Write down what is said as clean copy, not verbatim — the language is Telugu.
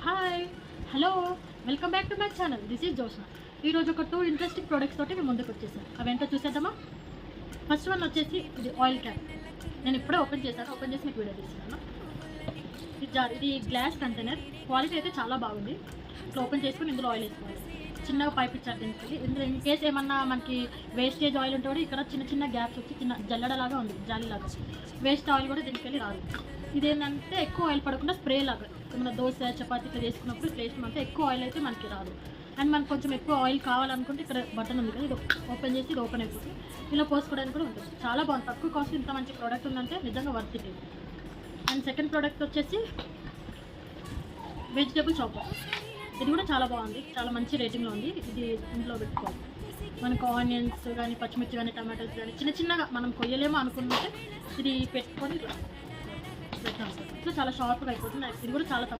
Hi hello welcome back to my channel. This is Joshna. ఈరోజు ఒక 2 ఇంట్రెస్టింగ్ ప్రొడక్ట్స్ తోటి మేము ముందుకు వచ్చేసాను. అవేంటో చూసేద్దామా? ఫస్ట్ వన్ వచ్చేసి ఇది ఆయిల్ క్యాన్. నేను ఇప్పుడే ఓపెన్ చేసి మీకు వీడియో తీస్తున్నాను. ఇది గ్లాస్ కంటైనర్. క్వాలిటీ అయితే చాలా బాగుంది. ఇట్లా ఓపెన్ చేసుకుని ఇందులో ఆయిల్ వేసుకోవాలి. చిన్నగా పైప్ ఇచ్చారు దీనికి. ఇందులో ఇన్ కేస్ ఏమన్నా మనకి వేస్టేజ్ ఆయిల్ ఉంటే కూడా ఇక్కడ చిన్న చిన్న గ్యాప్స్ వచ్చి చిన్న జల్లడలాగా ఉంది, జాలీలాగా. వేస్ట్ ఆయిల్ కూడా దీనికి వెళ్ళి రాదు. ఇదేంటంటే ఎక్కువ ఆయిల్ పడకుండా స్ప్రే లాగా ఏమైనా దోశ చపాతీ ఇట్లా చేసుకున్నప్పుడు టేస్ట్ అంతా ఎక్కువ ఆయిల్ అయితే మనకి రాదు. అండ్ మనకు కొంచెం ఎక్కువ ఆయిల్ కావాలనుకుంటే ఇక్కడ బటన్ ఉంది కదా, ఇది ఓపెన్ చేసి ఇది ఓపెన్ అయిపోతుంది. ఇలా పోసుకోవడానికి కూడా ఉంటుంది. చాలా బాగుంది. తక్కువ కాస్ట్ ఇంత మంచి ప్రోడక్ట్ ఉందంటే నిజంగా worth it. And second product వచ్చేసి వెజిటేబుల్ చాపర్. ఇది కూడా చాలా బాగుంది, చాలా మంచి రేటింగ్లో ఉంది. ఇది ఇంట్లో పెట్టుకోవాలి. మనకు ఆనియన్స్ కానీ పచ్చిమిర్చి కానీ టమాటోస్ కానీ చిన్న చిన్నగా మనం కొయ్యలేమో అనుకుంటే ఇది పెట్టుకొని ఇట్లా చాలా షార్ప్గా అయిపోతుంది. ఇది కూడా చాలా